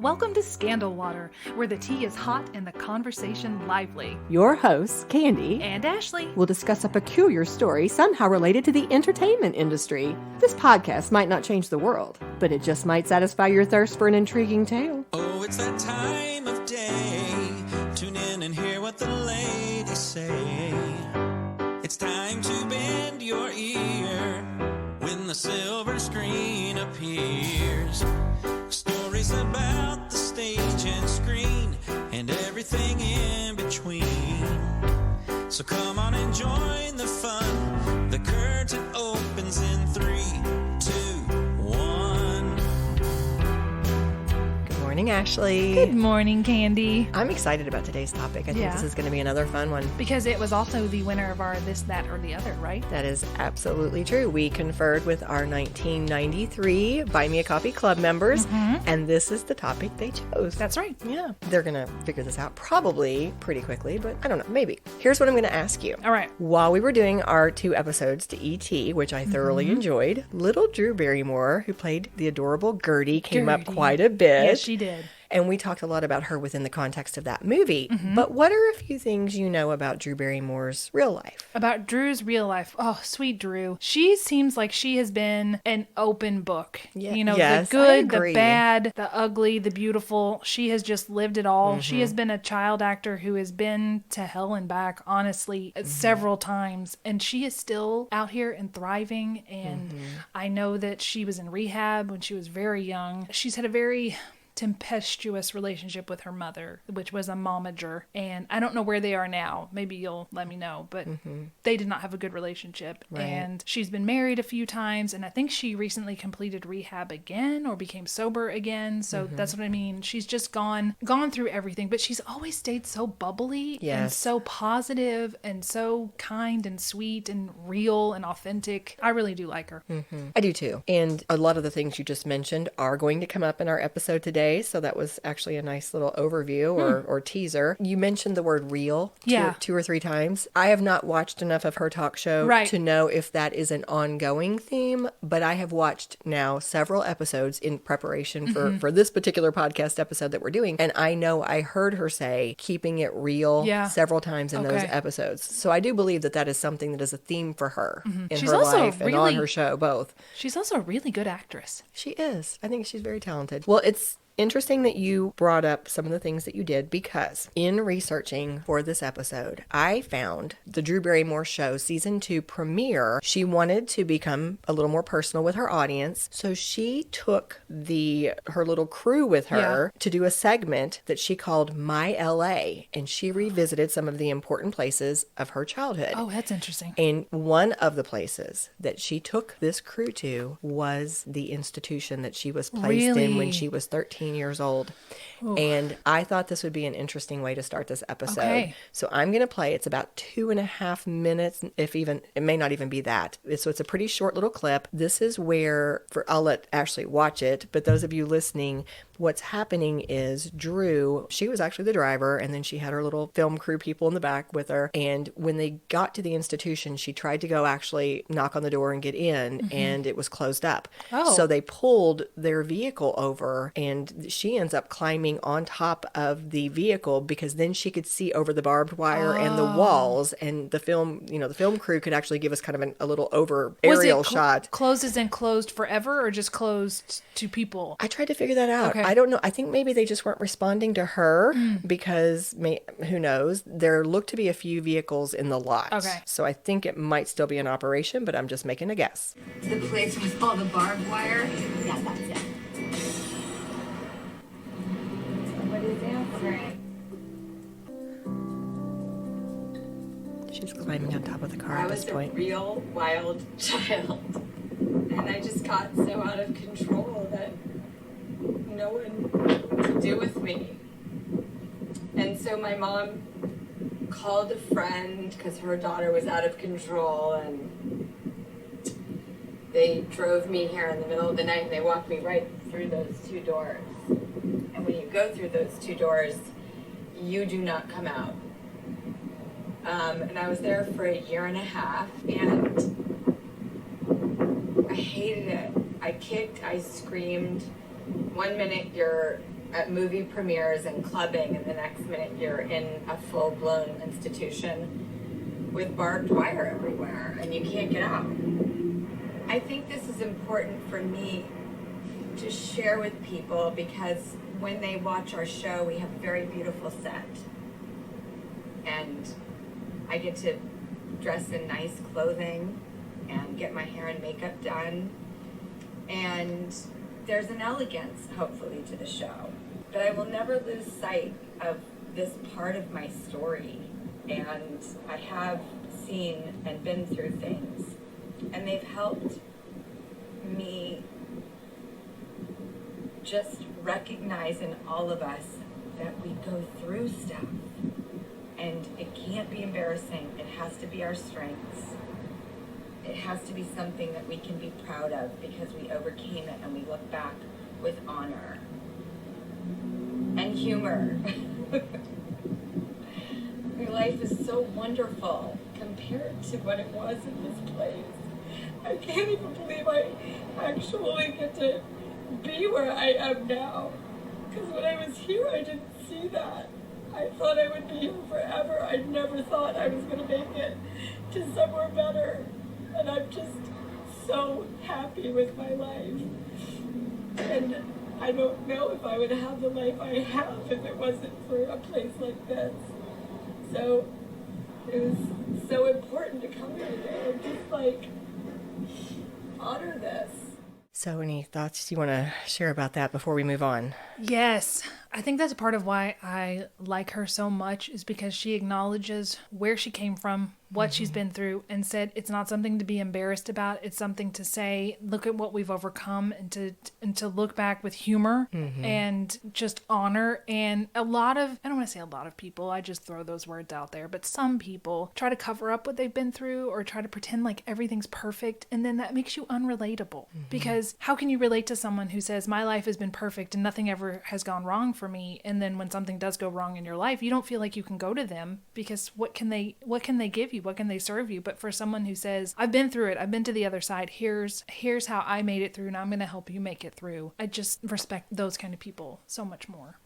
Welcome to Scandal Water, where the tea is hot and the conversation lively. Your hosts, Candy and Ashley, will discuss a peculiar story somehow related to the entertainment industry. This podcast might not change the world, but it just might satisfy your thirst for an intriguing tale. Oh, it's that time of day. Tune in and hear what the ladies say. It's time to bend your ear when the silver screen appears. Stories about the stage and screen and everything in between. So come on and join the fun. The curtain opens in 3, 2, 1. Good morning, Ashley. Good morning, Candy. I'm excited about today's topic. I think this is going to be another fun one. Because it was also the winner of our This, That, or the Other, right? That is absolutely true. We conferred with our 1993 Buy Me a Coffee Club members, and this is the topic they chose. That's right. Yeah. They're going to figure this out probably pretty quickly, but I don't know, maybe. Here's what I'm going to ask you. All right. While we were doing our 2 episodes to E.T., which I thoroughly enjoyed, little Drew Barrymore, who played the adorable Gertie, came up quite a bit. Yes, she did. And we talked a lot about her within the context of that movie. But what are a few things you know about Drew Barrymore's real life? About Drew's real life. Oh, sweet Drew. She seems like she has been an open book. Yeah. You know, Yes, the good, I agree. the bad, the ugly, the beautiful. She has just lived it all. She has been a child actor who has been to hell and back, honestly, several times. And she is still out here and thriving. And I know that she was in rehab when she was very young. She's had a very tempestuous relationship with her mother, which was a momager, and I don't know where they are now. Maybe you'll let me know, but they did not have a good relationship. Right. And she's been married a few times, and I think she recently completed rehab again or became sober again. So that's what I mean. She's just gone through everything, but she's always stayed so bubbly and Yes. so positive and so kind and sweet and real and authentic. I really do like her. I do too. And a lot of the things you just mentioned are going to come up in our episode today. So that was actually a nice little overview or teaser. You mentioned the word real two or three times. I have not watched enough of her talk show to know if that is an ongoing theme, but I have watched now several episodes in preparation for this particular podcast episode that we're doing. And I know I heard her say keeping it real several times in those episodes. So I do believe that that is something that is a theme for her in She's her also life and on her show, both. She's also a really good actress. She is. I think she's very talented. Well, it's interesting that you brought up some of the things that you did, because in researching for this episode, I found the Drew Barrymore show season 2 premiere. She wanted to become a little more personal with her audience, so she took her little crew with her to do a segment that she called My LA, and she revisited some of the important places of her childhood. Oh, that's interesting. And one of the places that she took this crew to was the institution that she was placed in when she was 13 years old. Ooh. And I thought this would be an interesting way to start this episode. Okay. So I'm going to play. It's about 2.5 minutes, if even, it may not even be that. So it's a pretty short little clip. This is where, I'll let Ashley watch it, but those of you listening, what's happening is Drew, she was actually the driver, and then she had her little film crew people in the back with her. And when they got to the institution, she tried to go actually knock on the door and get in, and it was closed up. Oh. So they pulled their vehicle over, and she ends up climbing on top of the vehicle, because then she could see over the barbed wire and the walls, and the film crew could actually give us kind of a little over aerial shot. Closed as in closed forever, or just closed to people? I tried to figure that out. Okay. I don't know. I think maybe they just weren't responding to her because who knows? There looked to be a few vehicles in the lot. Okay. So I think it might still be in operation, but I'm just making a guess. The place with all the barbed wire? Yeah, that's it. Somebody's answering. She's climbing on top of the car I at was this a point. real wild child. And I just got so out of control that no one knew what to do with me. And so my mom called a friend because her daughter was out of control, and they drove me here in the middle of the night, and they walked me right through those 2 doors. And when you go through those 2 doors, you do not come out. And I was there for 1.5 years, and I hated it. I kicked, I screamed. 1 minute you're at movie premieres and clubbing, and the next minute you're in a full-blown institution with barbed wire everywhere and you can't get out. I think this is important for me to share with people because when they watch our show, we have a very beautiful set. And I get to dress in nice clothing and get my hair and makeup done. And there's an elegance, hopefully, to the show. But I will never lose sight of this part of my story. And I have seen and been through things. And they've helped me just recognize in all of us that we go through stuff. And it can't be embarrassing. It has to be our strengths. It has to be something that we can be proud of because we overcame it and we look back with honor and humor. My life is so wonderful compared to what it was in this place. I can't even believe I actually get to be where I am now. Because when I was here, I didn't see that. I thought I would be here forever. I never thought I was going to make it to somewhere better. And I'm just so happy with my life. And I don't know if I would have the life I have if it wasn't for a place like this. So it was so important to come here today and just like honor this. So any thoughts you want to share about that before we move on? Yes. I think that's part of why I like her so much is because she acknowledges where she came from, what she's been through, and said it's not something to be embarrassed about. It's something to say, look at what we've overcome, and to look back with humor and just honor. And a lot of, I don't want to say a lot of people, I just throw those words out there, but some people try to cover up what they've been through or try to pretend like everything's perfect. And then that makes you unrelatable because how can you relate to someone who says my life has been perfect and nothing ever has gone wrong for me, and then when something does go wrong in your life, you don't feel like you can go to them because what can they give you? What can they serve you? But for someone who says, I've been through it, I've been to the other side, here's how I made it through, and I'm going to help you make it through. I just respect those kind of people so much more.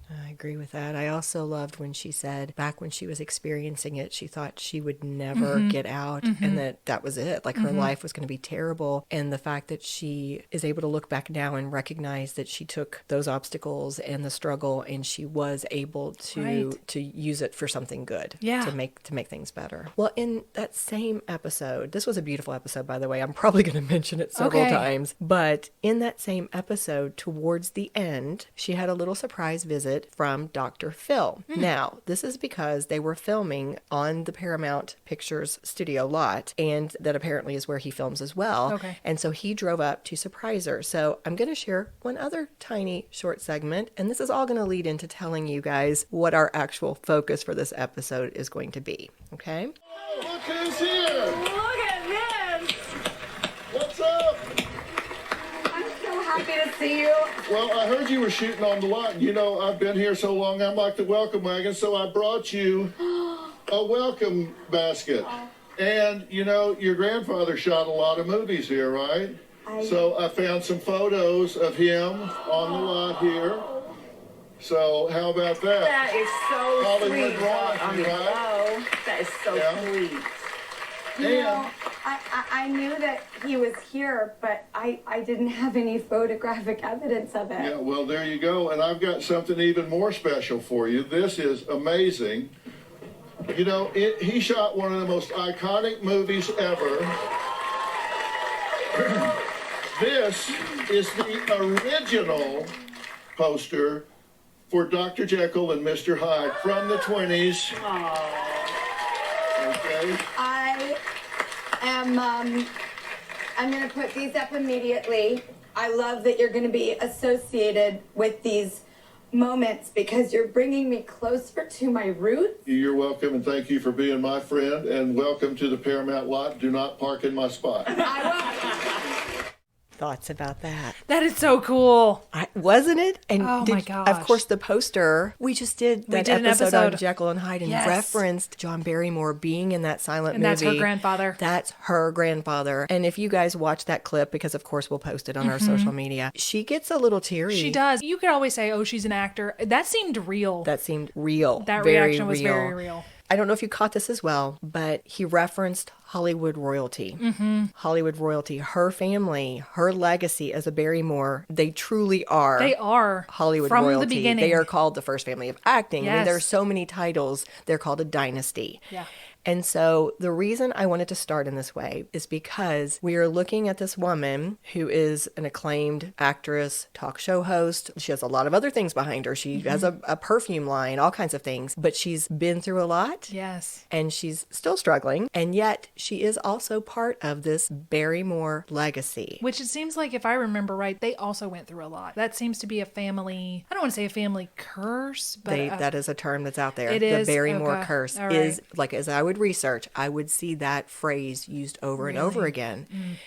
I agree with that. I also loved when she said back when she was experiencing it, she thought she would never get out and that was it. Like her life was going to be terrible. And the fact that she is able to look back now and recognize that she took those obstacles and the struggle and she was able to use it for something good, to make things better. Well, in that same episode, this was a beautiful episode, by the way. I'm probably going to mention it several times, but in that same episode, towards the end, she had a little surprise visit from Dr. Phil. Now, this is because they were filming on the Paramount Pictures studio lot, and that apparently is where he films as well. Okay. And so he drove up to surprise her. So I'm going to share one other tiny short segment, and this is all going to lead into telling you guys what our actual focus for this episode is going to be. Okay? Look who's here! Look at this! What's up? I'm so happy to see you. Well, I heard you were shooting on the lot. You know, I've been here so long, I'm like the welcome wagon, so I brought you a welcome basket. And, you know, your grandfather shot a lot of movies here, right? So I found some photos of him on the lot here. So how about that? That is so Hollywood sweet. royalty, right? That is so sweet. You And know, I knew that he was here, but I didn't have any photographic evidence of it. yeah, well, there you go. And I've got something even more special for you. This is amazing. You know, he shot one of the most iconic movies ever. This is the original poster for Dr. Jekyll and Mr. Hyde from the 20s. Okay. I'm going to put these up immediately. I love that you're going to be associated with these moments because you're bringing me closer to my roots. You're welcome, and thank you for being my friend, and welcome to the Paramount lot. Do not park in my spot. I Thoughts about that? That is so cool. Wasn't it? And Oh my of gosh. course, the poster, we just did that did an episode on episode. Jekyll and Hyde and Yes. referenced John Barrymore being in that silent And movie. that's her grandfather. That's her grandfather. And if you guys watch that clip, because of course we'll post it on our social media, she gets a little teary. She does. You could always say, oh, she's an actor. That seemed real. That seemed real. That very reaction was real. very real. I don't know if you caught this as well, but he referenced Hollywood royalty. Hollywood royalty, her family, her legacy as a Barrymore, they truly are. They are. Hollywood From royalty. the beginning. They are called the first family of acting. I mean, Yes. there are so many titles. They're called a dynasty. Yeah. And so the reason I wanted to start in this way is because we are looking at this woman who is an acclaimed actress, talk show host. She has a lot of other things behind her. She has a perfume line, all kinds of things, but she's been through a lot. Yes. And she's still struggling. And yet she is also part of this Barrymore legacy. Which it seems like, if I remember right, they also went through a lot. That seems to be a family, I don't want to say a family curse, but That is a term that's out there. It the is? Barrymore Okay. Curse All right. is, like, as I would research, I would see that phrase used over and over again.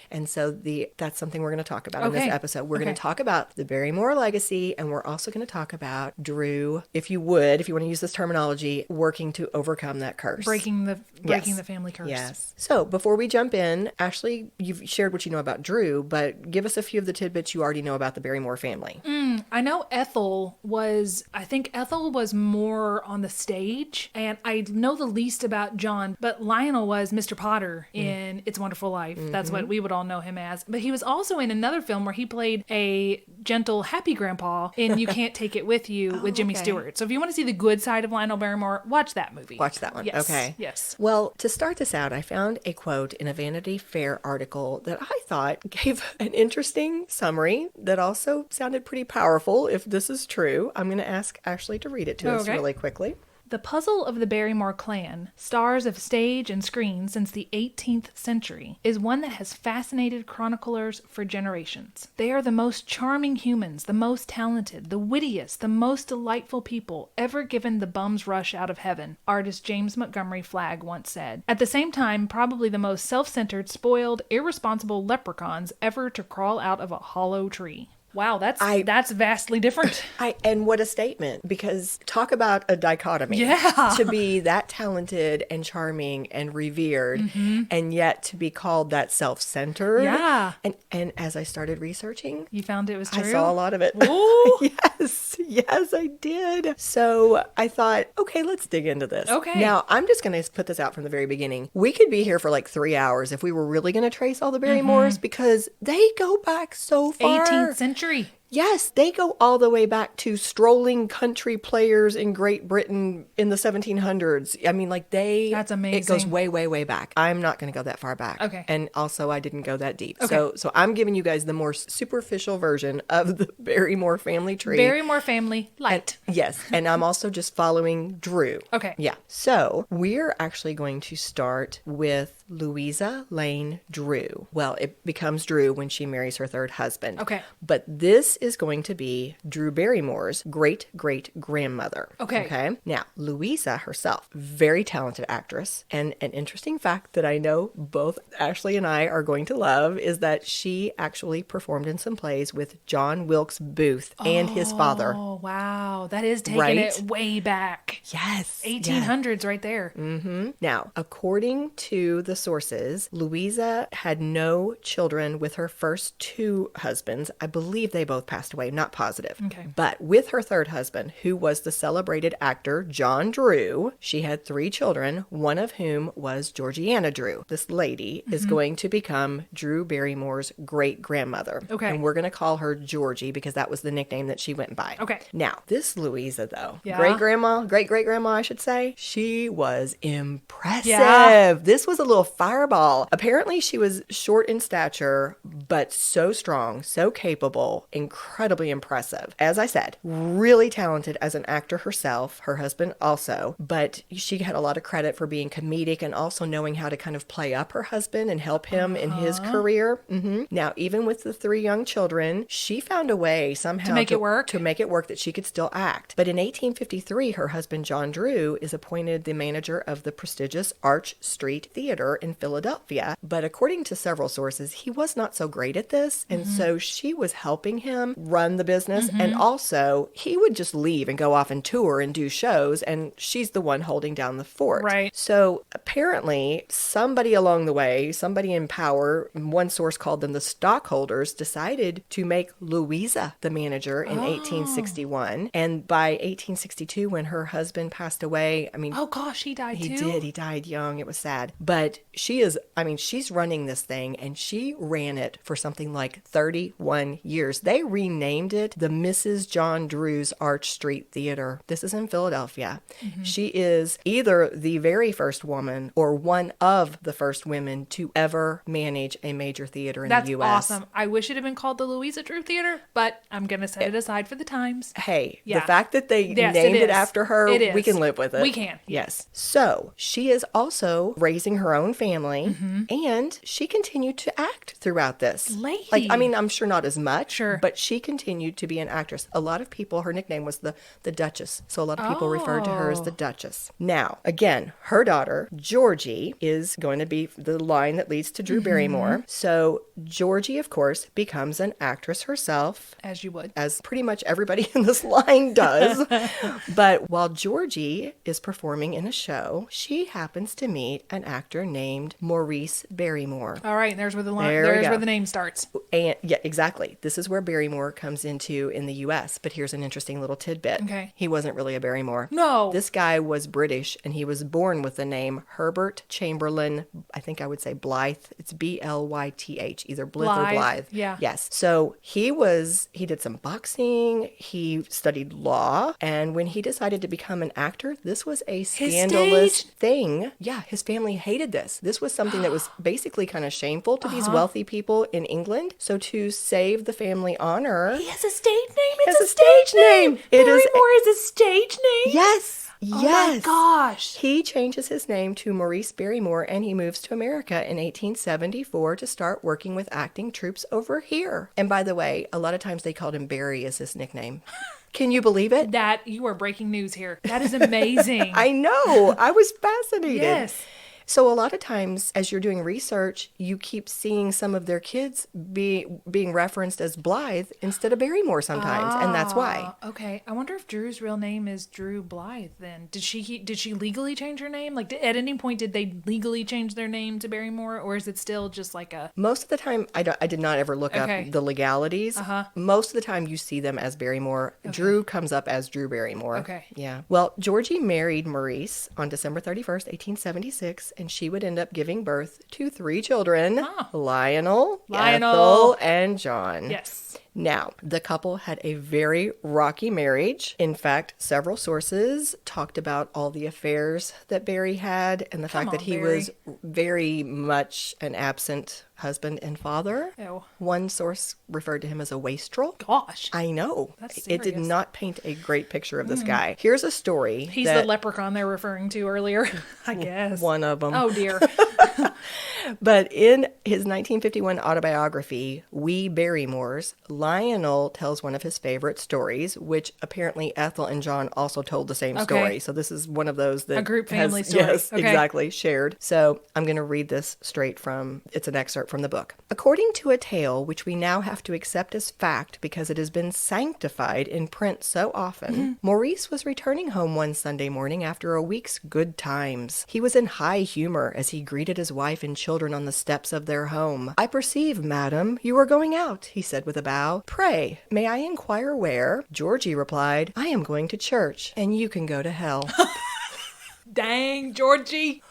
And so that's something we're going to talk about in this Okay. episode. We're going Okay. to talk about the Barrymore legacy, and we're also going to talk about Drew, if you want to use this terminology, working to overcome that curse. breaking the Yes. family curse. Yes. So before we jump in, Ashley, you've shared what you know about Drew, but give us a few of the tidbits you already know about the Barrymore family. I know I think Ethel was more on the stage, and I know the least about John, but Lionel was Mr. Potter in It's a Wonderful Life. That's what we would all know him as. But he was also in another film where he played a gentle, happy grandpa in You Can't Take It With You with Jimmy okay. Stewart. So if you want to see the good side of Lionel Barrymore, watch that movie. Watch that one. Yes. Okay. Yes. Well, to start this out, I found a quote in a Vanity Fair article that I thought gave an interesting summary that also sounded pretty powerful. If this is true, I'm going to ask Ashley to read it to us Okay. really quickly. The puzzle of the Barrymore clan, stars of stage and screen since the 18th century, is one that has fascinated chroniclers for generations. They are the most charming humans, the most talented, the wittiest, the most delightful people ever given the bum's rush out of heaven, artist James Montgomery Flagg once said. At the same time, probably the most self-centered, spoiled, irresponsible leprechauns ever to crawl out of a hollow tree. Wow, that's vastly different. And what a statement, because talk about a dichotomy. Yeah. To be that talented and charming and revered, and yet to be called that self-centered. Yeah. And as I started researching, You found it was true? I saw a lot of it. Ooh. Yes, I did. So I thought, okay, let's dig into this. Okay. Now, I'm just going to put this out from the very beginning. We could be here for like 3 hours if we were really going to trace all the Barrymores, because they go back so far. 18th century. Yes, they go all the way back to strolling country players in Great Britain in the 1700s. I mean, like That's amazing. It goes way, way, way back. I'm not going to go that far back. Okay. And also, I didn't go that deep. Okay. So I'm giving you guys the more superficial version of the Barrymore family tree. Barrymore Family light. Yes, and I'm also just following Drew. Okay. Yeah. So we're actually going to start with Louisa Lane Drew. Well, it becomes Drew when she marries her third husband. Okay. But this is going to be Drew Barrymore's great-great-grandmother. Okay. Okay. Now, Louisa herself, very talented actress. And an interesting fact that I know both Ashley and I are going to love is that she actually performed in some plays with John Wilkes Booth and his father. Oh, wow. That is taking Right? it way back. Yes. 1800s right there. Now, according to the sources, Louisa had no children with her first two husbands. I believe they both passed away, not positive. Okay. But with her third husband, who was the celebrated actor John Drew, she had 3 children, one of whom was Georgiana Drew. This lady is going to become Drew Barrymore's great-grandmother. Okay. And we're going to call her Georgie because that was the nickname that she went by. Okay. Now, this Louisa, though, Yeah. great-great-grandma, I should say, she was impressive. Yeah. This was a little fireball. Apparently, she was short in stature, but so strong, so capable, incredibly impressive. As I said, really talented as an actor herself, her husband also, but she had a lot of credit for being comedic and also knowing how to kind of play up her husband and help him in his career. Now, even with the 3 young children, she found a way somehow To make it work? To make it work that she could still act. But in 1853, her husband John Drew is appointed the manager of the prestigious Arch Street Theater in Philadelphia. But according to several sources, he was not so great at this. And so she was helping him run the business. And also, he would just leave and go off and tour and do shows. And she's the one holding down the fort. Right. So apparently, somebody along the way, somebody in power, one source called them the stockholders, decided to make Louisa the manager in 1861. And by 1862, when her husband passed away, I mean, Oh gosh, he died he too. did. He died young. It was sad. But she is, I mean, she's running this thing, and she ran it for something like 31 years. They renamed it the Mrs. John Drew's Arch Street Theater. This is in Philadelphia. She is either the very first woman or one of the first women to ever manage a major theater in That's the U.S. awesome. I wish it had been called the Louisa Drew Theater, but I'm going to set it aside for the times. Hey, Yeah. the fact that they Yes, named it is. after her, It we is. can live with it. We can. Yes. So she is also raising her own family, and she continued to act throughout this. Lady. Like, I mean, I'm sure not as much, Sure. but she continued to be an actress. A lot of people, her nickname was the Duchess. So a lot of people referred to her as the Duchess. Now, again, her daughter, Georgie, is going to be the line that leads to Drew Barrymore. So Georgie, of course, becomes an actress herself, As you would. as pretty much everybody in this line does. But while Georgie is performing in a show, she happens to meet an actor named Maurice Barrymore. All right, there's where the line. There we There's go. where the name starts. And yeah, exactly. This is where Barrymore comes into in the US. But here's an interesting little tidbit. Okay. He wasn't really a Barrymore. No. This guy was British, and he was born with the name Herbert Chamberlain. I think I would say Blythe. It's Blyth, either Blythe or Blythe, Blythe. yeah. Yes. So he did some boxing, he studied law, and when he decided to become an actor, this was a scandalous stage? thing. Yeah, his family hated this. This was something that was basically kind of shameful to Uh-huh. these wealthy people in England. So to save the family honor, He has a stage name. has It's a stage name. It is Barrymore is a stage name. yes. Oh Yes. my gosh. He changes his name to Maurice Barrymore, and he moves to America in 1874 to start working with acting troupes over here. And by the way, a lot of times they called him Barry as his nickname. Can you believe it? That you are breaking news here. That is amazing. I know. I was fascinated. Yes. So a lot of times as you're doing research, you keep seeing some of their kids being referenced as Blythe instead of Barrymore sometimes, and that's why. Okay. I wonder if Drew's real name is Drew Blythe then. Did she legally change her name? Like at any point did they legally change their name to Barrymore, or is it still just like a Most of the time, I did not ever look Okay. up the legalities. Most of the time, you see them as Barrymore. Drew comes up as Drew Barrymore. Okay. Yeah. Well, Georgie married Maurice on December 31st, 1876, and she would end up giving birth to 3 children, Lionel, Ethel, and John. Yes. Now, the couple had a very rocky marriage. In fact, several sources talked about all the affairs that Barry had and the fact that he Barry. was very much an absent husband and father. Ew. One source referred to him as a wastrel. Gosh. I know. That's It did serious. not paint a great picture of this guy. Here's a story. He's that the leprechaun they're referring to earlier, I guess. one of them. Oh dear. But in his 1951 autobiography, We Barrymores, Lionel tells one of his favorite stories, which apparently Ethel and John also told the same story. So this is one of those that A group family story. Yes, Okay. exactly, shared. So I'm going to read this straight from, it's an excerpt from the book. According to a tale which we now have to accept as fact because it has been sanctified in print so often, Maurice was returning home one Sunday morning after a week's good times. He was in high humor as he greeted his wife and children on the steps of their home. "I perceive, madam, you are going out," he said with a bow. "Pray, may I inquire where?" Georgie replied, "I am going to church, and you can go to hell." Dang, Georgie.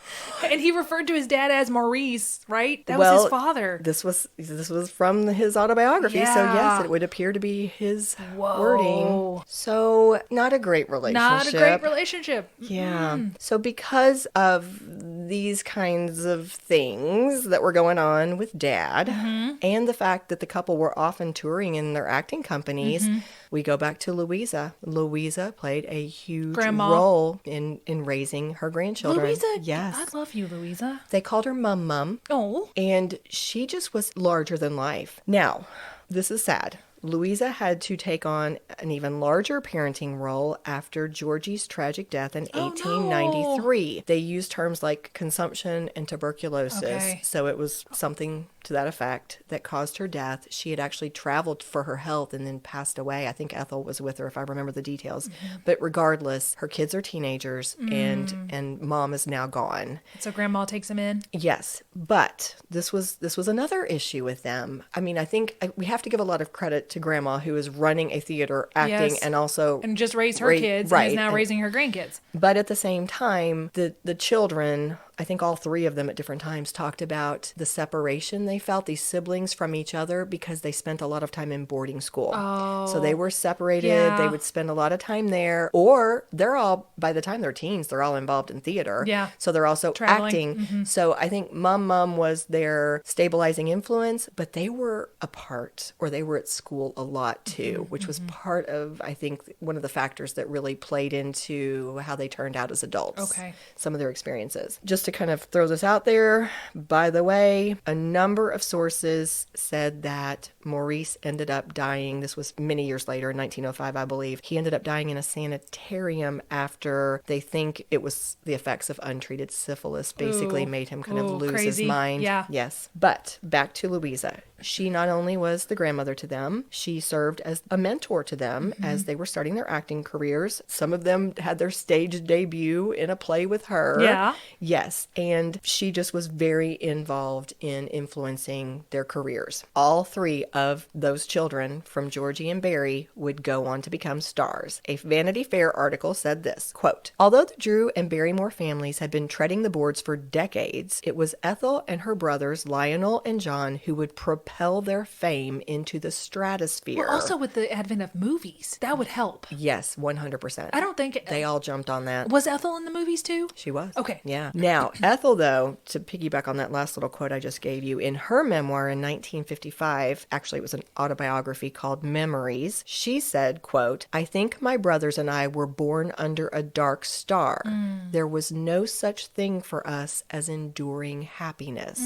And he referred to his dad as Maurice, right? That was Well, his father. This was from his autobiography, so yes, Yeah. it would appear to be his Whoa. wording. So not a great relationship. Not a great relationship. Yeah. So because of these kinds of things that were going on with Dad, and the fact that the couple were often touring in their acting companies, we go back to Louisa. Louisa played a huge Grandma. role in raising her grandchildren. Louisa, Yes. I love you, Louisa. They called her Mum. Oh. And she just was larger than life. Now, this is sad. Louisa had to take on an even larger parenting role after Georgie's tragic death in Oh, 1893. They used terms like consumption and tuberculosis. Okay. So it was something to that effect that caused her death. She had actually traveled for her health and then passed away. I think Ethel was with her, if I remember the details. But regardless, her kids are teenagers and mom is now gone. So grandma takes him in? Yes, but this was another issue with them. I mean, I think we have to give a lot of credit to grandma, who is running a theater, acting, Yes. and also And just raised her kids, and is now and- raising her grandkids. But at the same time, the children, I think all three of them at different times, talked about the separation they felt, these siblings, from each other, because they spent a lot of time in boarding school. So they were separated. Yeah. They would spend a lot of time there, or they're all, by the time they're teens, they're all involved in theater. Yeah. So they're also Traveling. acting. So I think mom was their stabilizing influence, but they were apart, or they were at school a lot too, which was part of, I think, one of the factors that really played into how they turned out as adults. Okay. Some of their experiences. Just to kind of throw this out there, by the way, a number of sources said that Maurice ended up dying. This was many years later, in 1905, I believe. He ended up dying in a sanitarium after they think it was the effects of untreated syphilis basically Ooh. made him kind of Ooh, lose crazy. his mind. Yeah. Yes. But back to Louisa. She not only was the grandmother to them, she served as a mentor to them as they were starting their acting careers. Some of them had their stage debut in a play with her. Yeah. Yes. And she just was very involved in influencing their careers. All three of those children from Georgie and Barry would go on to become stars. A Vanity Fair article said this, quote, "Although the Drew and Barrymore families had been treading the boards for decades, it was Ethel and her brothers Lionel and John who would propel their fame into the stratosphere." Well, also with the advent of movies, that would help. Yes, 100%. I don't think They all jumped on that. Was Ethel in the movies too? She was. Okay. Yeah. Now, Ethel, though, to piggyback on that last little quote I just gave you, in her memoir in 1955, actually it was an autobiography called Memories, she said, quote, "I think my brothers and I were born under a dark star. There was no such thing for us as enduring happiness."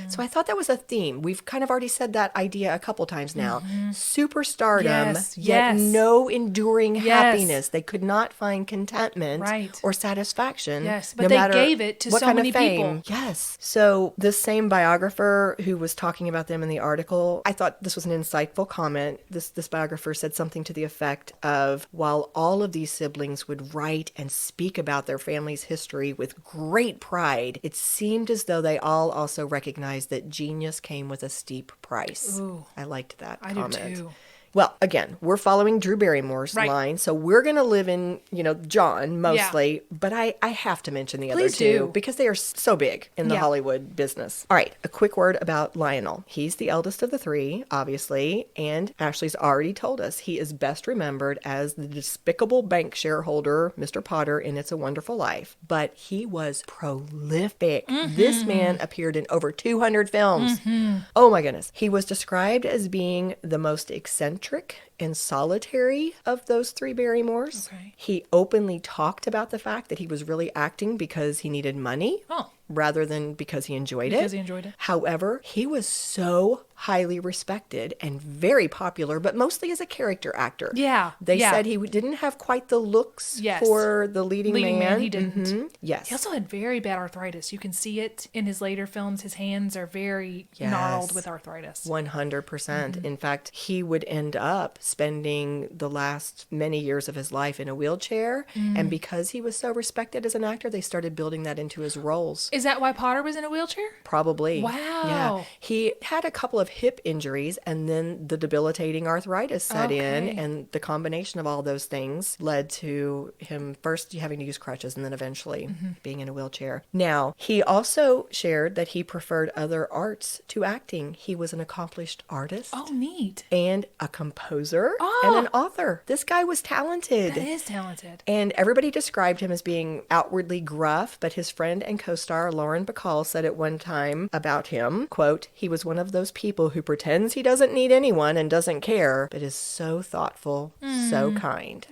So I thought that was a theme. We've kind of already said that idea a couple times now. Superstardom, Yes, yet yes. no enduring Yes. happiness. They could not find contentment Right. or satisfaction. Yes, but no they matter gave it to what so kind many of fame. people. Yes. So this same biographer who was talking about them in the article, I thought this was an insightful comment. This biographer said something to the effect of, while all of these siblings would write and speak about their family's history with great pride, it seemed as though they all also recognized that genius came with a steep price. Ooh. I liked that I comment. do too. Well, again, we're following Drew Barrymore's Right. line, so we're going to live in, John mostly, but I have to mention the other Please two do. because they are so big in the Yeah. Hollywood business. All right, a quick word about Lionel. He's the eldest of the three, obviously, and Ashley's already told us he is best remembered as the despicable bank shareholder, Mr. Potter, in It's a Wonderful Life, but he was prolific. This man appeared in over 200 films. Oh my goodness. He was described as being the most eccentric and solitary of those three Barrymores. Okay. He openly talked about the fact that he was really acting because he needed money. Oh. Rather than because he enjoyed it. Because he enjoyed it. However, he was so highly respected and very popular, but mostly as a character actor. Yeah, They yeah. said he didn't have quite the looks Yes. for the leading man. He didn't. Yes. He also had very bad arthritis. You can see it in his later films. His hands are very gnarled Yes. with arthritis. 100%. In fact, he would end up spending the last many years of his life in a wheelchair. And because he was so respected as an actor, they started building that into his roles. Is that why Potter was in a wheelchair? Probably. Wow. Yeah. He had a couple of hip injuries and then the debilitating arthritis set in. Okay. And the combination of all those things led to him first having to use crutches and then eventually being in a wheelchair. Now, he also shared that he preferred other arts to acting. He was an accomplished artist. Oh, neat. And a composer Oh. and an author. This guy was talented. That is talented. And everybody described him as being outwardly gruff, but his friend and co-star Lauren Bacall said at one time about him, quote, "He was one of those people who pretends he doesn't need anyone and doesn't care, but is so thoughtful, so kind."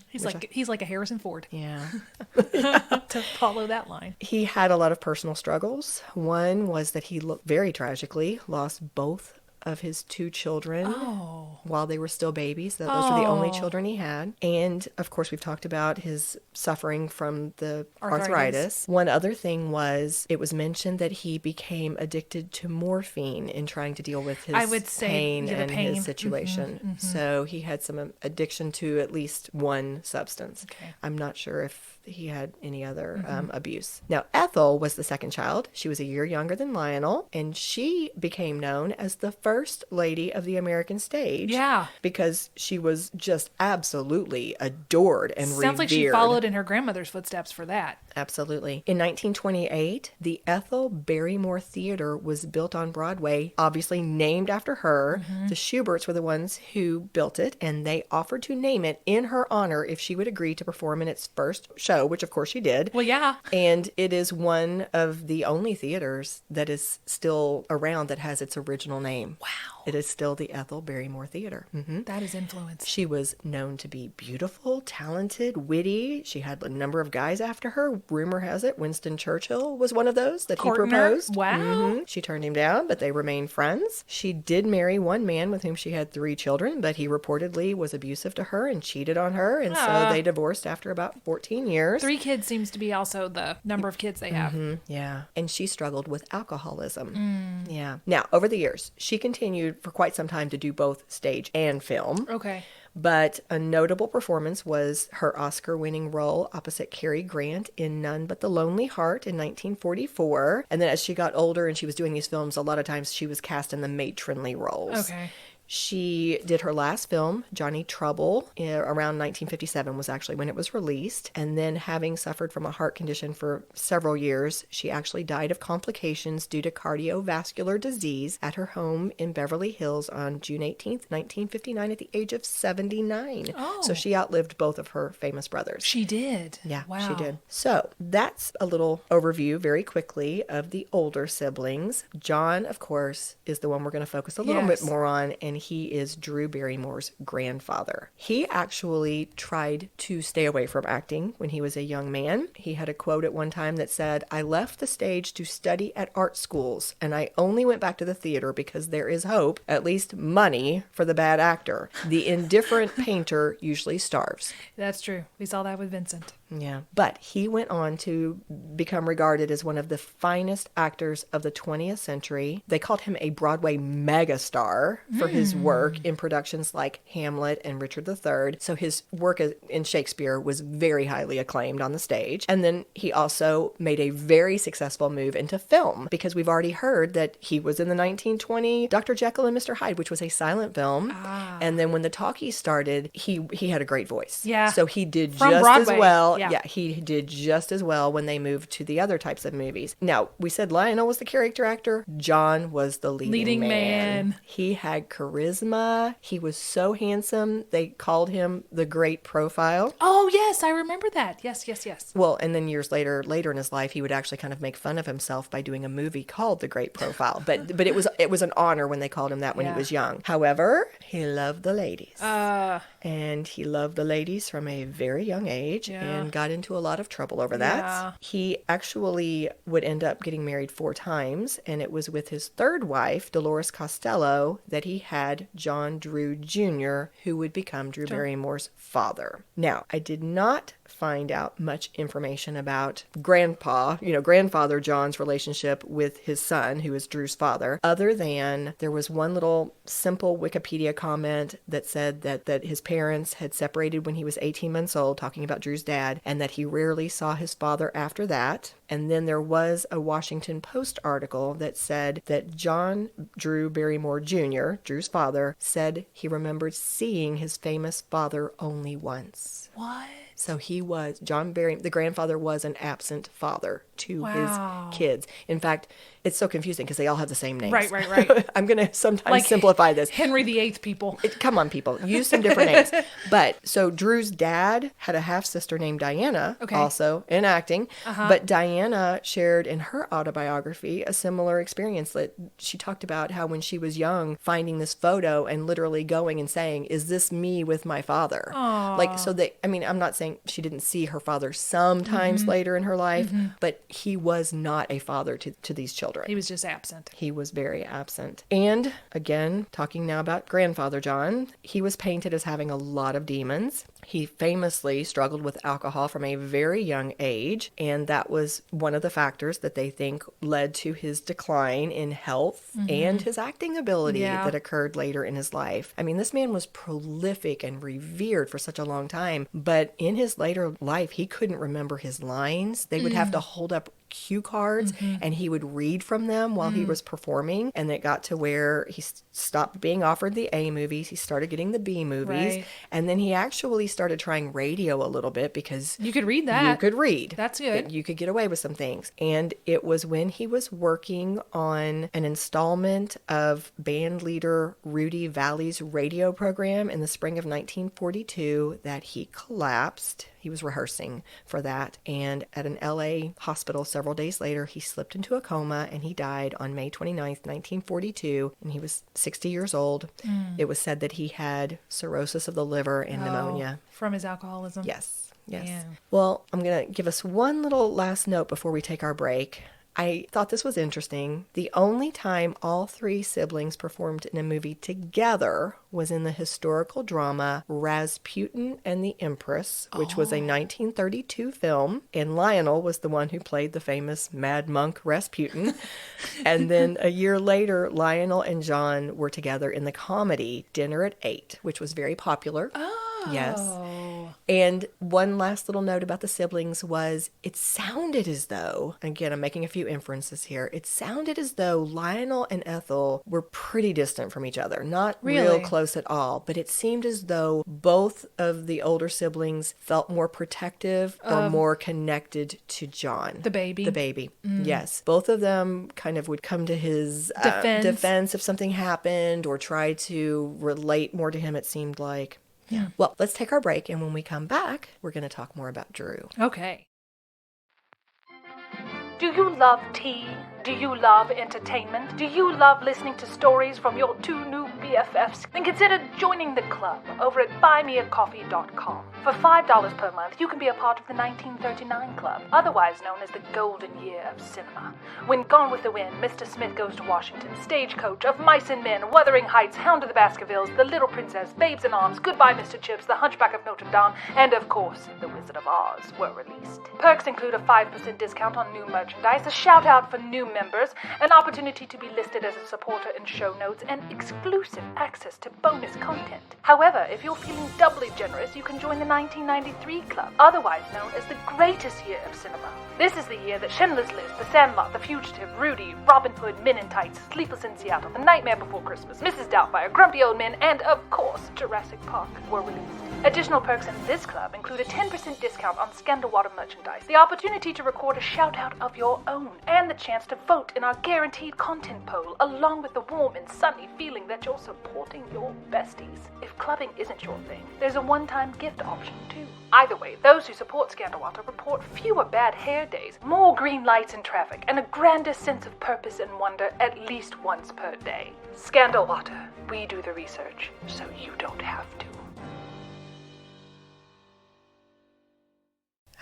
He's like a Harrison Ford, Yeah. to follow that line. He had a lot of personal struggles. One was that he very tragically lost both of his 2 children Oh. while they were still babies. Those were the only children he had. And of course, we've talked about his suffering from the arthritis. One other thing was, it was mentioned that he became addicted to morphine in trying to deal with his pain and his situation. So he had some addiction to at least one substance. Okay. I'm not sure if he had any other abuse. Now, Ethel was the second child. She was a year younger than Lionel, and she became known as the first lady of the American stage. Yeah. Because she was just absolutely adored and revered. Sounds like she followed in her grandmother's footsteps for that. Absolutely. In 1928, the Ethel Barrymore Theater was built on Broadway, obviously named after her. The Schuberts were the ones who built it, and they offered to name it in her honor if she would agree to perform in its first show, which of course she did. Well, yeah. And it is one of the only theaters that is still around that has its original name. Wow. It is still the Ethel Barrymore Theater. That is influence. She was known to be beautiful, talented, witty. She had a number of guys after her. Rumor has it Winston Churchill was one of those that he proposed. Wow. She turned him down, but they remained friends. She did marry one man with whom she had 3 children, but he reportedly was abusive to her and cheated on her, and so they divorced after about 14 years. 3 kids seems to be also the number of kids they have. Yeah. And she struggled with alcoholism. Yeah. Now, over the years, she continued for quite some time to do both stage and film. Okay. But a notable performance was her Oscar-winning role opposite Cary Grant in None But the Lonely Heart in 1944. And then as she got older and she was doing these films, a lot of times she was cast in the matronly roles. Okay. She did her last film, Johnny Trouble, around 1957 was actually when it was released. And then having suffered from a heart condition for several years, she actually died of complications due to cardiovascular disease at her home in Beverly Hills on June 18th, 1959 at the age of 79. Oh. So she outlived both of her famous brothers. She did. Yeah, Wow. she did. So that's a little overview very quickly of the older siblings. John, of course, is the one we're going to focus a little bit more on, and he is Drew Barrymore's grandfather. He actually tried to stay away from acting when he was a young man. He had a quote at one time that said, "I left the stage to study at art schools, and I only went back to the theater because there is hope, at least money, for the bad actor. The indifferent painter usually starves." That's true. We saw that with Vincent. Yeah. But he went on to become regarded as one of the finest actors of the 20th century. They called him a Broadway megastar for his work in productions like Hamlet and Richard III. So his work in Shakespeare was very highly acclaimed on the stage. And then he also made a very successful move into film, because we've already heard that he was in the 1920 Dr. Jekyll and Mr. Hyde, which was a silent film. And then when the talkies started, he had a great voice. Yeah. So he did From just Broadway. as well. Yeah. He did just as well when they moved to the other types of movies. Now, we said Lionel was the character actor. John was the leading man. He had charisma. He was so handsome. They called him the Great Profile. Oh, yes. I remember that. Yes. Well, and then years later in his life, he would actually kind of make fun of himself by doing a movie called The Great Profile. But it was an honor when they called him that when he was young. However, he loved the ladies. And he loved the ladies from a very young age and got into a lot of trouble over that. Yeah. He actually would end up getting married 4 times, and it was with his third wife, Dolores Costello, that he had John Drew Jr., who would become Drew Barrymore's father. Now, I did not find out much information about grandfather John's relationship with his son, who is Drew's father, other than there was one little simple Wikipedia comment that said that his parents had separated when he was 18 months old, talking about Drew's dad, and that he rarely saw his father after that. And then there was a Washington Post article that said that John Drew Barrymore Jr., Drew's father, said he remembered seeing his famous father only once. What? So John Barry, the grandfather was an absent father to his kids. In fact, it's so confusing because they all have the same names. Right. I'm going to sometimes simplify this. Henry VIII people. Come on, people. Use some different names. But so Drew's dad had a half-sister named Diana, also in acting. But Diana shared in her autobiography a similar experience that she talked about how when she was young, finding this photo and literally going and saying, "Is this me with my father?" I'm not saying saying she didn't see her father sometimes later in her life, but he was not a father to these children. He was just absent. He was very absent. And again, talking now about grandfather John, he was painted as having a lot of demons. He famously struggled with alcohol from a very young age, and that was one of the factors that they think led to his decline in health and his acting ability that occurred later in his life. I mean, this man was prolific and revered for such a long time, but in his later life, he couldn't remember his lines. They would have to hold up cue cards and he would read from them while he was performing, and it got to where he stopped being offered the A movies. He started getting the B movies, and then he actually started trying radio a little bit because you could read that. You could read. That's good. You could get away with some things. And it was when he was working on an installment of band leader Rudy Vallee's radio program in the spring of 1942 that he collapsed. He was rehearsing for that, and at an LA hospital several days later, he slipped into a coma and he died on May 29th, 1942, and he was 60 years old. It was said that he had cirrhosis of the liver and pneumonia. From his alcoholism? Yes. Yeah. Well, I'm going to give us one little last note before we take our break. I thought this was interesting. The only time all three siblings performed in a movie together was in the historical drama Rasputin and the Empress, which was a 1932 film. And Lionel was the one who played the famous Mad Monk Rasputin. And then a year later, Lionel and John were together in the comedy Dinner at 8, which was very popular. Yes. And one last little note about the siblings was it sounded as though, again, I'm making a few inferences here, it sounded as though Lionel and Ethel were pretty distant from each other. Not real close at all, but it seemed as though both of the older siblings felt more protective or more connected to John. The baby. The baby, yes. Both of them kind of would come to his defense if something happened or try to relate more to him, it seemed like. Yeah. Well, let's take our break, and when we come back, we're going to talk more about Drew. Okay. Do you love tea? Do you love entertainment? Do you love listening to stories from your two new BFFs? Then consider joining the club over at buymeacoffee.com. For $5 per month, you can be a part of the 1939 Club, otherwise known as the Golden Year of Cinema. When Gone with the Wind, Mr. Smith Goes to Washington, Stagecoach, Of Mice and Men, Wuthering Heights, Hound of the Baskervilles, The Little Princess, Babes in Arms, Goodbye Mr. Chips, The Hunchback of Notre Dame, and of course, The Wizard of Oz were released. Perks include a 5% discount on new merchandise, a shout out for new members, an opportunity to be listed as a supporter in show notes, and exclusive access to bonus content. However, if you're feeling doubly generous, you can join the 1993 Club, otherwise known as the greatest year of cinema. This is the year that Schindler's List, The Sandlot, The Fugitive, Rudy, Robin Hood, Men in Tights, Sleepless in Seattle, The Nightmare Before Christmas, Mrs. Doubtfire, Grumpy Old Men, and of course, Jurassic Park were released. Additional perks in this club include a 10% discount on Scandal Water merchandise, the opportunity to record a shout-out of your own, and the chance to vote in our guaranteed content poll, along with the warm and sunny feeling that you're supporting your besties. If clubbing isn't your thing, there's a one-time gift option too. Either way, those who support Scandal Water report fewer bad hair days, more green lights in traffic, and a grander sense of purpose and wonder at least once per day. Scandal Water, we do the research, so you don't have to.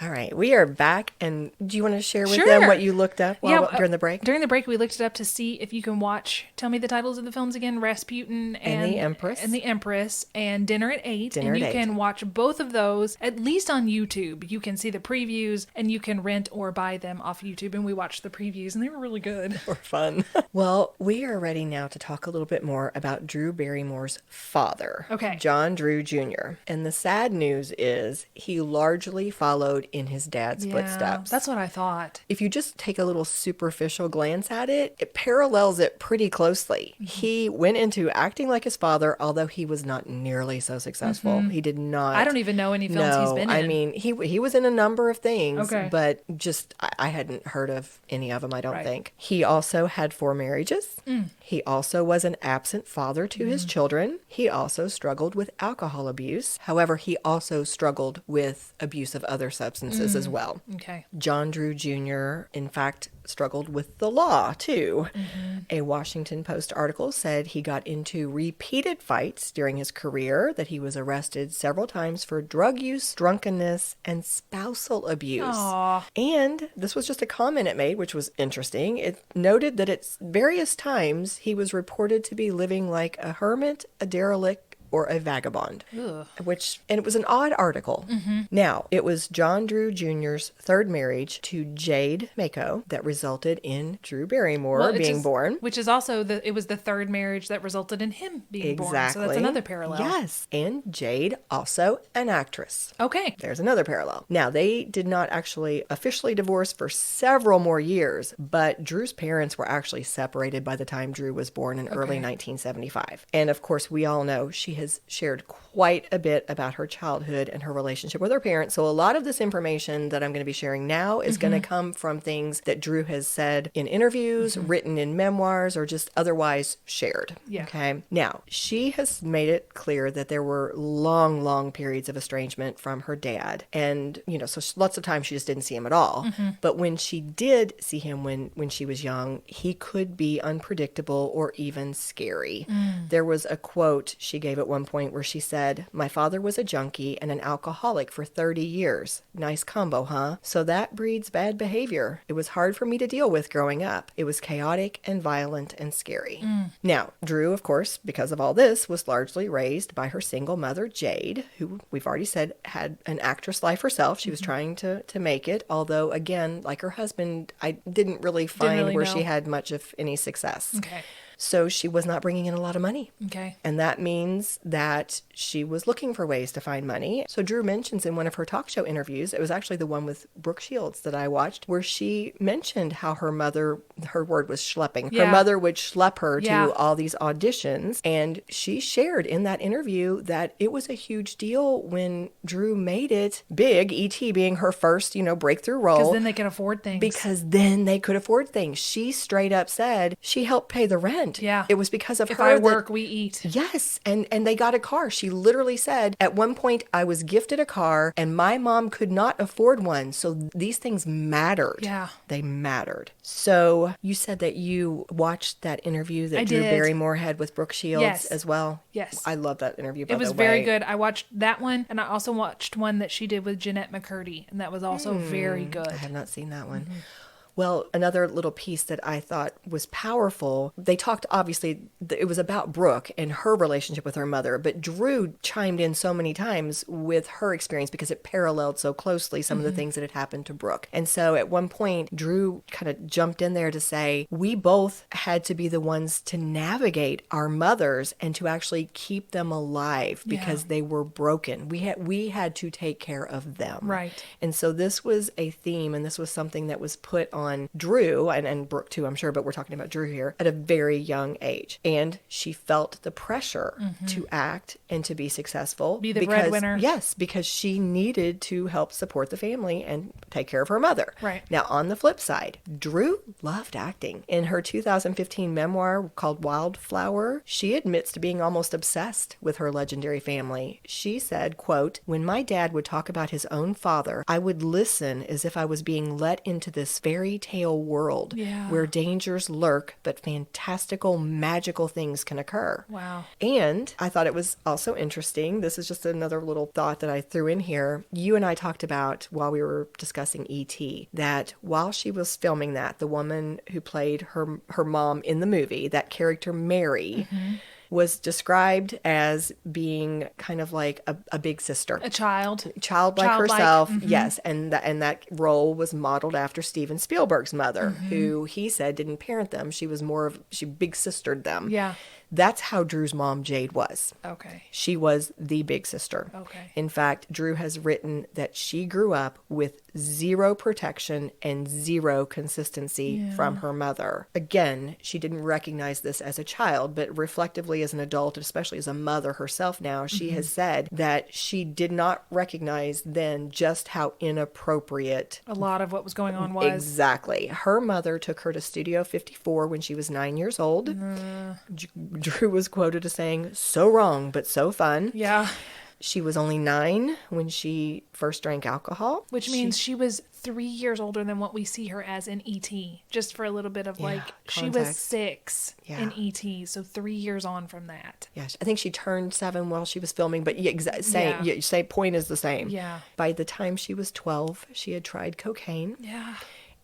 All right, we are back, and do you want to share with them what you looked up during the break? During the break, we looked it up to see if you can watch, tell me the titles of the films again, Rasputin and the Empress. And the Empress, and Dinner at 8. Dinner and at you 8. can watch both of those, at least on YouTube. You can see the previews, and you can rent or buy them off YouTube, and we watched the previews, and they were really good. Or fun. Well, we are ready now to talk a little bit more about Drew Barrymore's father, John Drew Jr. And the sad news is he largely followed in his dad's footsteps. That's what I thought. If you just take a little superficial glance at it, it parallels it pretty closely. Mm-hmm. He went into acting like his father, although he was not nearly so successful. Mm-hmm. He did not. I don't even know any films he's been in. I mean, he was in a number of things, but just I hadn't heard of any of them, I don't think. He also had 4 marriages. He also was an absent father to his children. He also struggled with alcohol abuse. However, he also struggled with abuse of other substances. substances as well. Okay. John Drew Jr., in fact, struggled with the law, too. A Washington Post article said he got into repeated fights during his career, that he was arrested several times for drug use, drunkenness, and spousal abuse. Aw. And this was just a comment it made, which was interesting. It noted that at various times he was reported to be living like a hermit, a derelict, or a vagabond, and it was an odd article. Now, it was John Drew Jr.'s third marriage to Jade Mako that resulted in Drew Barrymore being born. Which is also it was the third marriage that resulted in him being born. So that's another parallel. Yes. And Jade, also an actress. Okay. There's another parallel. Now, they did not actually officially divorce for several more years, but Drew's parents were actually separated by the time Drew was born in early 1975. And of course, we all know she has shared quite a bit about her childhood and her relationship with her parents. So a lot of this information that I'm going to be sharing now is going to come from things that Drew has said in interviews, written in memoirs, or just otherwise shared. Yeah. Okay. Now, she has made it clear that there were long, long periods of estrangement from her dad. And, so lots of times she just didn't see him at all. But when she did see him when she was young, he could be unpredictable or even scary. There was a quote she gave at one point where she said, "My father was a junkie and an alcoholic for 30 years. Nice combo, huh? So that breeds bad behavior. It was hard for me to deal with growing up. It was chaotic and violent and scary." Now, Drew, of course, because of all this, was largely raised by her single mother, Jade, who we've already said had an actress life herself. She was trying to make it, although, again, like her husband, I didn't really find where she had much of any success. Okay. So she was not bringing in a lot of money. Okay. And that means that she was looking for ways to find money. So Drew mentions in one of her talk show interviews, it was actually the one with Brooke Shields that I watched, where she mentioned how her mother, her word was schlepping. Yeah. Her mother would schlep her Yeah. to all these auditions. And she shared in that interview that it was a huge deal when Drew made it big, E.T. being her first, breakthrough role. Because then they can afford things. Because then they could afford things. She straight up said she helped pay the rent. Yeah. It was because of if her. I work, we eat. Yes. And they got a car. She literally said, at one point, I was gifted a car and my mom could not afford one. So these things mattered. Yeah. They mattered. So you said that you watched that interview that I Drew did. Barrymore had with Brooke Shields Yes. as well? Yes. I love that interview, by It was the way. very good. I watched that one, and I also watched one that she did with Jeanette McCurdy, and that was also very good. I have not seen that one. Well, another little piece that I thought was powerful, they talked, obviously, it was about Brooke and her relationship with her mother, but Drew chimed in so many times with her experience because it paralleled so closely some of the things that had happened to Brooke. And so at one point, Drew kind of jumped in there to say, we both had to be the ones to navigate our mothers and to actually keep them alive because they were broken. We had to take care of them. Right. And so this was a theme, and this was something that was put on Drew and Brooke too, I'm sure, but we're talking about Drew here, at a very young age. And she felt the pressure to act and to be successful. Be the breadwinner. Yes, because she needed to help support the family and take care of her mother. Right. Now, on the flip side, Drew loved acting. In her 2015 memoir called Wildflower, she admits to being almost obsessed with her legendary family. She said, quote, "When my dad would talk about his own father, I would listen as if I was being let into this fairy tale world where dangers lurk, but fantastical, magical things can occur." Wow. And I thought it was also interesting. This is just another little thought that I threw in here. You and I talked about while we were discussing E.T. that while she was filming that, the woman who played her mom in the movie, that character Mary, was described as being kind of like a big sister. A child. Childlike herself, yes. And that role was modeled after Steven Spielberg's mother, who he said didn't parent them. She was she big sistered them. Yeah. That's how Drew's mom, Jade, was. Okay. She was the big sister. Okay. In fact, Drew has written that she grew up with zero protection and zero consistency from her mother. Again, she didn't recognize this as a child, but reflectively as an adult, especially as a mother herself now, she has said that she did not recognize then just how inappropriate A lot of what was going on was. Exactly. Her mother took her to Studio 54 when she was 9 years old. Drew was quoted as saying, "So wrong, but so fun." Yeah. She was only 9 when she first drank alcohol. Which means she was 3 years older than what we see her as in E.T. Just for a little bit of she was context. 6 in E.T. So 3 years on from that. Yeah, I think she turned 7 while she was filming, but point is the same. Yeah. By the time she was 12, she had tried cocaine. Yeah.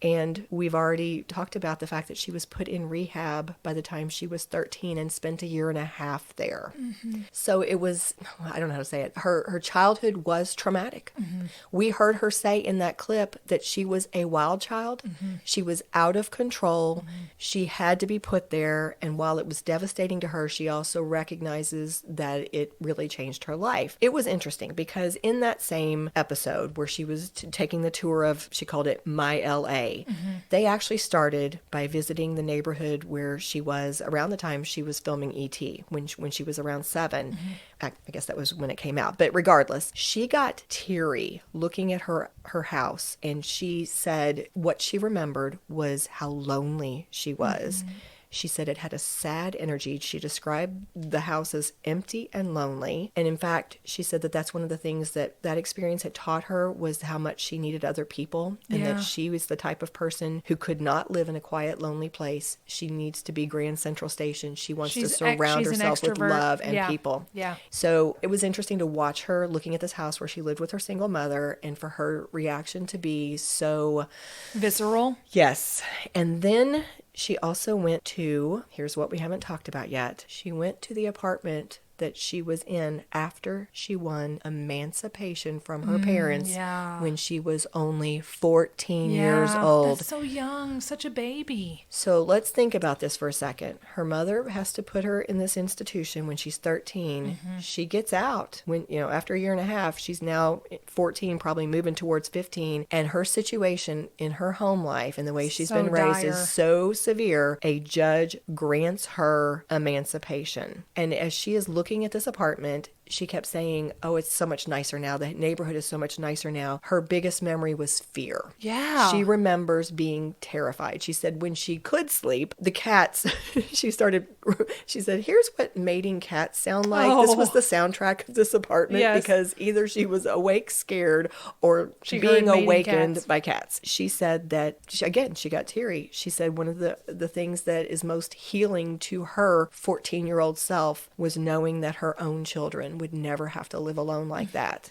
And we've already talked about the fact that she was put in rehab by the time she was 13 and spent 1.5 years there. Mm-hmm. So it was, I don't know how to say it, her childhood was traumatic. Mm-hmm. We heard her say in that clip that she was a wild child. Mm-hmm. She was out of control. Mm-hmm. She had to be put there. And while it was devastating to her, she also recognizes that it really changed her life. It was interesting because in that same episode where she was taking the tour of, she called it My LA, mm-hmm. they actually started by visiting the neighborhood where she was around the time she was filming E.T. when she was around 7. Mm-hmm. I guess that was when it came out. But regardless, she got teary looking at her house, and she said what she remembered was how lonely she was. Mm-hmm. She said it had a sad energy. She described the house as empty and lonely. And in fact, she said that that's one of the things that experience had taught her was how much she needed other people, and that she was the type of person who could not live in a quiet, lonely place. She needs to be Grand Central Station. She wants to surround herself with love and people. Yeah. So it was interesting to watch her looking at this house where she lived with her single mother, and for her reaction to be so visceral. Yes. And then she also went to, here's what we haven't talked about yet. She went to the apartment that she was in after she won emancipation from her parents when she was only 14 years old. That's so young, such a baby. So let's think about this for a second. Her mother has to put her in this institution when she's 13. Mm-hmm. She gets out when, after 1.5 years, she's now 14, probably moving towards 15. And her situation in her home life and the way she's been raised is so severe, a judge grants her emancipation. And as she is looking at this apartment, she kept saying, oh, it's so much nicer now. The neighborhood is so much nicer now. Her biggest memory was fear. Yeah. She remembers being terrified. She said when she could sleep, the cats, she said, here's what mating cats sound like. This was the soundtrack of this apartment because either she was awake, scared, or being awakened by cats. She said that, she got teary. She said one of the things that is most healing to her 14-year-old self was knowing that her own children would never have to live alone like that.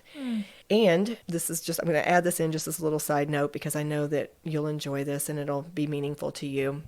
And this is I'm going to add this in just as a little side note because I know that you'll enjoy this and it'll be meaningful to you.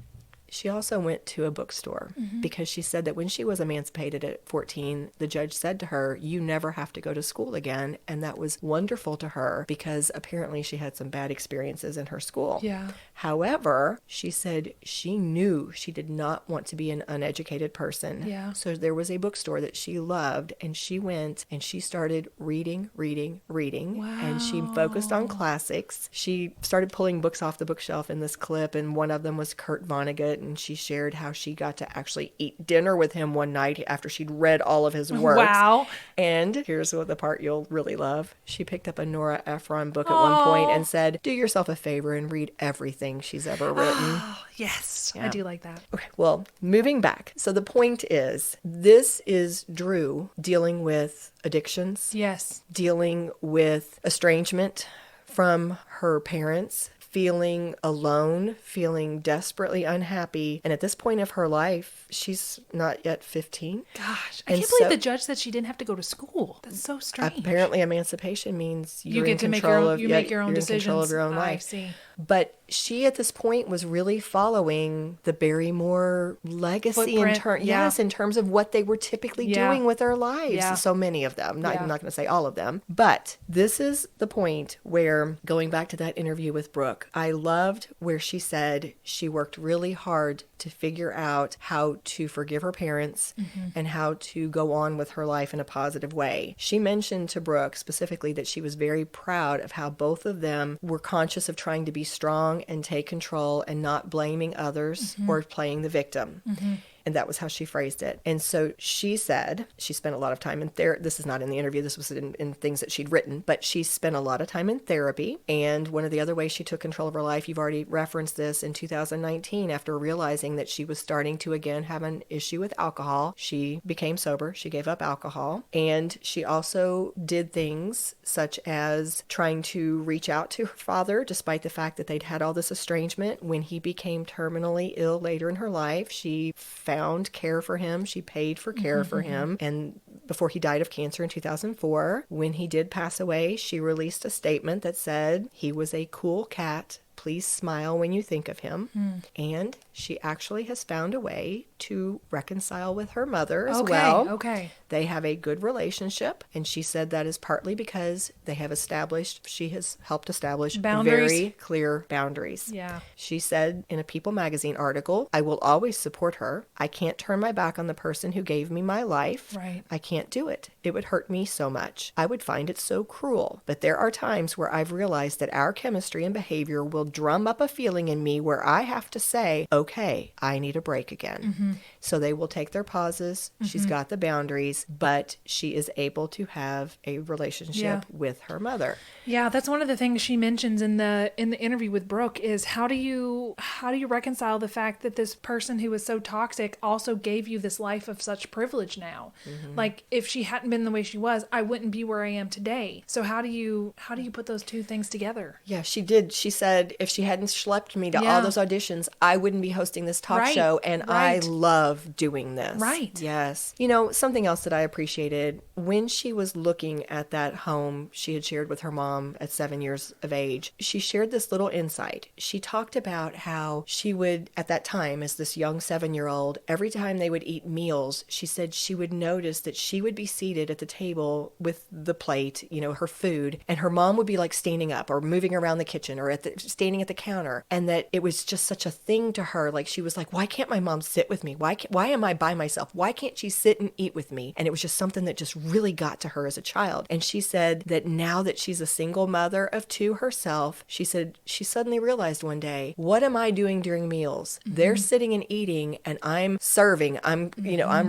She also went to a bookstore because she said that when she was emancipated at 14, the judge said to her, you never have to go to school again. And that was wonderful to her because apparently she had some bad experiences in her school. Yeah. However, she said she knew she did not want to be an uneducated person. Yeah. So there was a bookstore that she loved, and she went and she started reading. Wow. And she focused on classics. She started pulling books off the bookshelf in this clip, and one of them was Kurt Vonnegut, and she shared how she got to actually eat dinner with him one night after she'd read all of his works. Wow. And here's the part you'll really love. She picked up a Nora Ephron book at one point and said, do yourself a favor and read everything she's ever written. Oh, yes. Yeah. I do like that. Okay, well, moving back. So the point is, this is Drew dealing with addictions. Yes. Dealing with estrangement from her parents, feeling alone, feeling desperately unhappy. And at this point of her life, she's not yet 15. Gosh, I can't believe the judge said she didn't have to go to school. That's so strange. Apparently, emancipation means you get to make your own, make your own decisions. Control of your own life. I see. But she, at this point, was really following the Barrymore legacy in terms of what they were typically doing with their lives. Yeah. So many of them. I'm not going to say all of them. But this is the point where, going back to that interview with Brooke, I loved where she said she worked really hard to figure out how to forgive her parents and how to go on with her life in a positive way. She mentioned to Brooke specifically that she was very proud of how both of them were conscious of trying to be strong and take control and not blaming others or playing the victim. And that was how she phrased it. And so she said she spent a lot of time in therapy. This is not in the interview. This was in things that she'd written. But she spent a lot of time in therapy. And one of the other ways she took control of her life, you've already referenced this, in 2019, after realizing that she was starting to again have an issue with alcohol, she became sober. She gave up alcohol. And she also did things such as trying to reach out to her father, despite the fact that they'd had all this estrangement. When he became terminally ill later in her life, she found care for him. She paid for care for him. And before he died of cancer in 2004, when he did pass away, she released a statement that said he was a cool cat. Please smile when you think of him. And she actually has found a way to reconcile with her mother as well. Okay. They have a good relationship. And she said that is partly because she has helped establish Boundaries. very clear boundaries. Yeah. She said in a People magazine article, I will always support her. I can't turn my back on the person who gave me my life. Right. I can't do it. It would hurt me so much. I would find it so cruel. But there are times where I've realized that our chemistry and behavior will drum up a feeling in me where I have to say, okay, I need a break again. So they will take their pauses. She's got the boundaries, but she is able to have a relationship with her mother. Yeah, that's one of the things she mentions in the interview with Brooke is how do you reconcile the fact that this person who was so toxic also gave you this life of such privilege now? Like if she hadn't been the way she was, I wouldn't be where I am today. So how do you put those two things together? Yeah, she did. She said if she hadn't schlepped me to all those auditions, I wouldn't be hosting this talk show, and I love doing this. Right. Yes. Something else that I appreciated, when she was looking at that home she had shared with her mom at 7 years of age, she shared this little insight. She talked about how she would, at that time, as this young 7-year-old, every time they would eat meals, she said she would notice that she would be seated at the table with the plate, her food, and her mom would be like standing up or moving around the kitchen or standing at the counter, and that it was just such a thing to her. Like she was like, why can't my mom sit with me? Why am I by myself? Why can't she sit and eat with me? And it was just something that just really got to her as a child. And she said that now that she's a single mother of 2 herself, she said she suddenly realized one day, what am I doing during meals? They're sitting and eating and I'm serving. I'm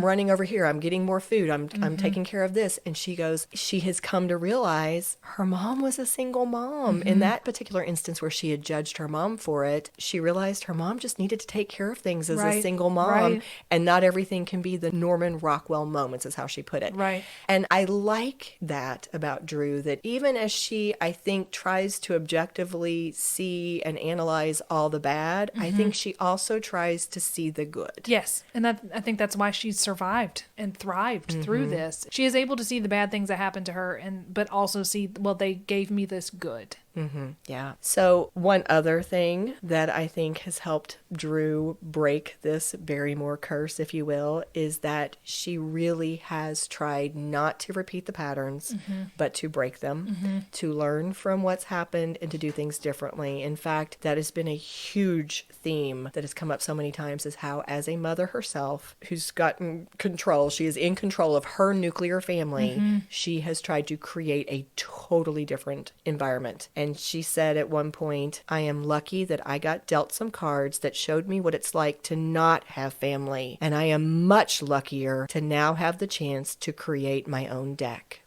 running over here. I'm getting more food. I'm taking care of this. And she goes, she has come to realize her mom was a single mom. In that particular instance where she had judged her mom for it, she realized her mom just needed to take care of things as a single mom, and not everything can be the Norman Rockwell moments, is how she put it. Right. And I like that about Drew, that even as she, I think, tries to objectively see and analyze all the bad, I think she also tries to see the good. Yes. And I think that's why she's survived and thrived through this. She is able to see the bad things that happened to her, but also see, well, they gave me this good. Yeah. So one other thing that I think has helped Drew break this Barrymore curse, if you will, is that she really has tried not to repeat the patterns, but to break them, to learn from what's happened and to do things differently. In fact, that has been a huge theme that has come up so many times, is how as a mother herself who's gotten control, she is in control of her nuclear family, she has tried to create a totally different environment. And she said at one point, I am lucky that I got dealt some cards that showed me what it's like to not have family. And I am much luckier to now have the chance to create my own deck.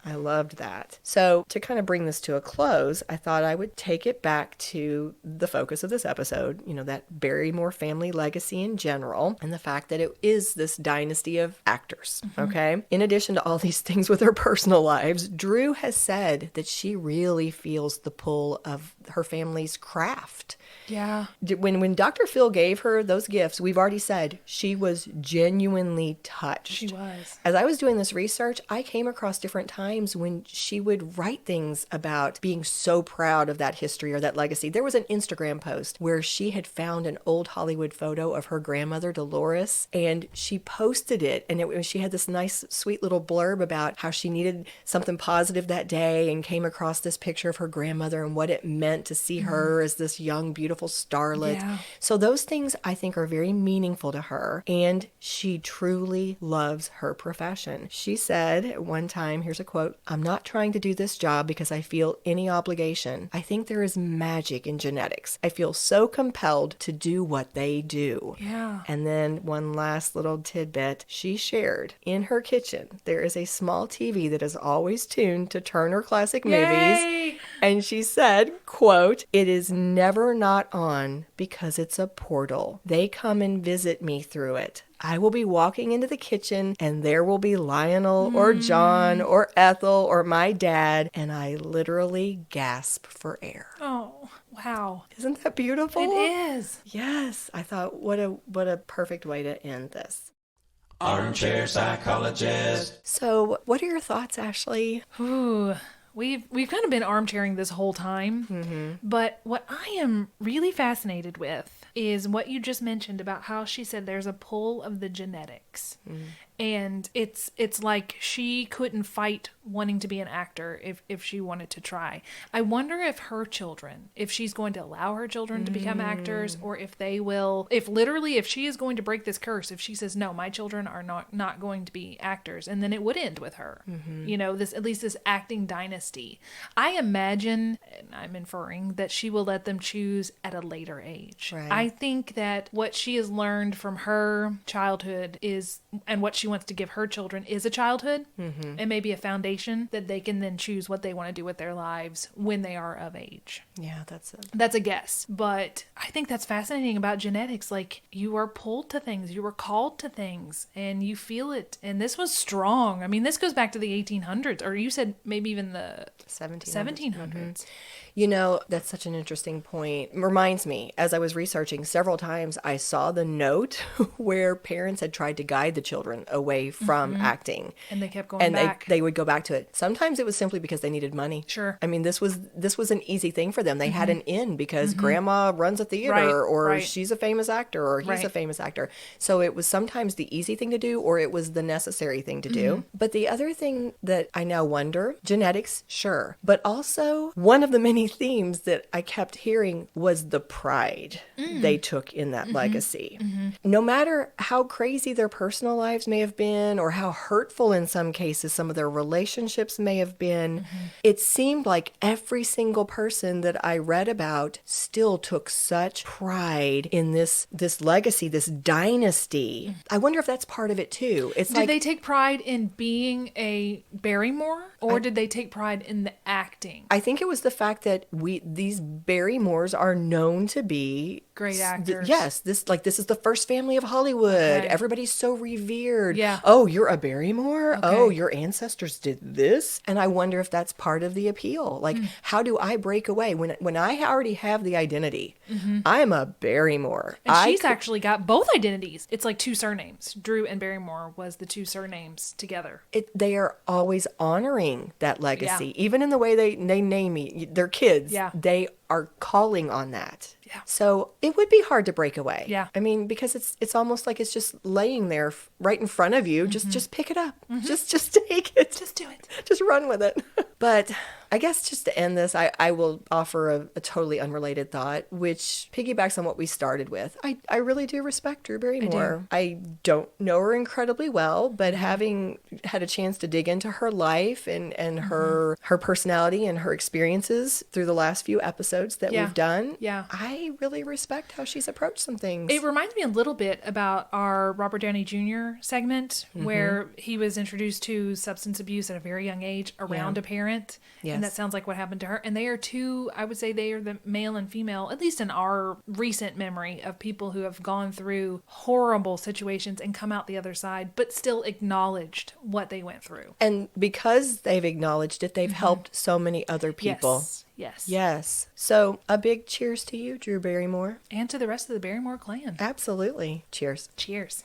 I loved that. So to kind of bring this to a close, I thought I would take it back to the focus of this episode, that Barrymore family legacy in general, and the fact that it is this dynasty of actors, okay? In addition to all these things with her personal lives, Drew has said that she really feels the pull of her family's craft. Yeah. When Dr. Phil gave her those gifts, we've already said she was genuinely touched. She was. As I was doing this research, I came across different times when she would write things about being so proud of that history or that legacy. There was an Instagram post where she had found an old Hollywood photo of her grandmother, Dolores, and she posted it. And she had this nice, sweet little blurb about how she needed something positive that day and came across this picture of her grandmother and what it meant to see her as this young, beautiful starlet. Yeah. So those things I think are very meaningful to her, and she truly loves her profession. She said at one time, here's a quote quote, "I'm not trying to do this job because I feel any obligation. I think there is magic in genetics. I feel so compelled to do what they do." Yeah. And then one last little tidbit she shared. In her kitchen, there is a small TV that is always tuned to Turner Classic Movies. Yay! And she said, quote, "It is never not on because it's a portal. They come and visit me through it. I will be walking into the kitchen and there will be Lionel or John or Ethel or my dad, and I literally gasp for air." Oh, wow. Isn't that beautiful? It is. Yes. I thought, what a perfect way to end this. Armchair psychologist. So what are your thoughts, Ashley? Ooh. We've kind of been armchairing this whole time, but what I am really fascinated with is what you just mentioned about how she said there's a pull of the genetics. And it's like she couldn't fight wanting to be an actor if she wanted to try. I wonder if her children, if she's going to allow her children to become actors, or if they will, if she is going to break this curse, if she says, no, my children are not going to be actors, and then it would end with her. You know, at least this acting dynasty. I imagine, and I'm inferring, that she will let them choose at a later age. Right. I think that what she has learned from her childhood is, and what she wants to give her children is a childhood and maybe a foundation that they can then choose what they want to do with their lives when they are of age. Yeah, that's it. That's a guess. But I think that's fascinating about genetics. Like, you are pulled to things, you were called to things, and you feel it. And this was strong. I mean, this goes back to the 1800s, or you said maybe even the 1700s. You know, that's such an interesting point. Reminds me, as I was researching, several times I saw the note where parents had tried to guide the children away from acting. And they kept going back. They would go back to it. Sometimes it was simply because they needed money. Sure. I mean, this was an easy thing for them. They had an in because grandma runs a theater, or she's a famous actor, or he's a famous actor. So it was sometimes the easy thing to do, or it was the necessary thing to do. But the other thing that I now wonder, genetics, sure. But also, one of the many themes that I kept hearing was the pride they took in that legacy. No matter how crazy their personal lives may have been, or how hurtful in some cases some of their relationships may have been, it seemed like every single person that I read about still took such pride in this legacy, this dynasty. I wonder if that's part of it too. It's Did they take pride in being a Barrymore, or did they take pride in the acting? I think it was the fact that these Barrymores are known to be great actors. Yes, this is the first family of Hollywood. Okay. Everybody's so revered. Yeah. Oh, you're a Barrymore? Okay. Oh, your ancestors did this? And I wonder if that's part of the appeal. Like, how do I break away when I already have the identity? I'm a Barrymore. And she's actually got both identities. It's like two surnames. Drew and Barrymore was the two surnames together. They are always honoring that legacy, even in the way they name their kids. Yeah. They are calling on that. Yeah. So it would be hard to break away. Yeah. I mean, because it's almost like it's just laying there right in front of you. Just pick it up. Just take it. Just do it. Just run with it. But I guess just to end this, I will offer a totally unrelated thought, which piggybacks on what we started with. I really do respect Drew Barrymore. I don't know her incredibly well, but having had a chance to dig into her life and her personality and her experiences through the last few episodes that we've done, I really respect how she's approached some things. It reminds me a little bit about our Robert Downey Jr. segment where he was introduced to substance abuse at a very young age around a parent. Yes. And that sounds like what happened to her. And they are two, I would say they are the male and female, at least in our recent memory, of people who have gone through horrible situations and come out the other side, but still acknowledged what they went through. And because they've acknowledged it, they've helped so many other people. Yes. So a big cheers to you, Drew Barrymore. And to the rest of the Barrymore clan. Absolutely. Cheers. Cheers.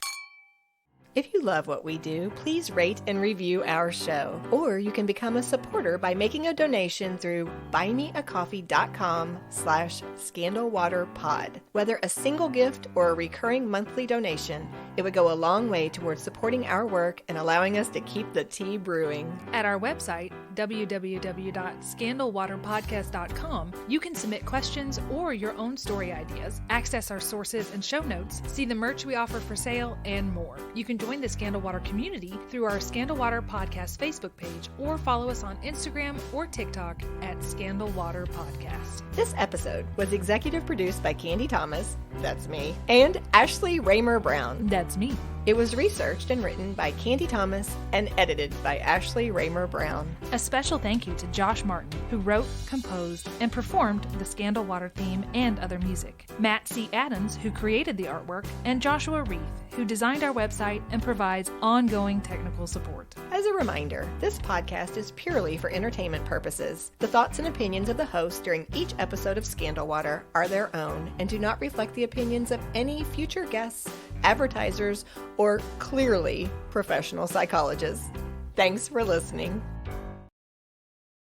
If you love what we do, please rate and review our show. Or you can become a supporter by making a donation through buymeacoffee.com/scandalwaterpod. Whether a single gift or a recurring monthly donation, it would go a long way towards supporting our work and allowing us to keep the tea brewing. At our website, www.scandalwaterpodcast.com, you can submit questions or your own story ideas, access our sources and show notes, see the merch we offer for sale, and more. You can join the Scandal Water community through our Scandal Water Podcast Facebook page or follow us on Instagram or TikTok at Scandal Water Podcast. This episode was executive produced by Candy Thomas, that's me, and Ashley Raymer Brown. That's me. It was researched and written by Candy Thomas and edited by Ashley Raymer Brown. A special thank you to Josh Martin, who wrote, composed, and performed the Scandal Water theme and other music. Matt C. Adams, who created the artwork, and Joshua Reith, who designed our website and provides ongoing technical support. As a reminder, this podcast is purely for entertainment purposes. The thoughts and opinions of the host during each episode of Scandal Water are their own and do not reflect the opinions of any future guests, advertisers, or clearly professional psychologists. Thanks for listening.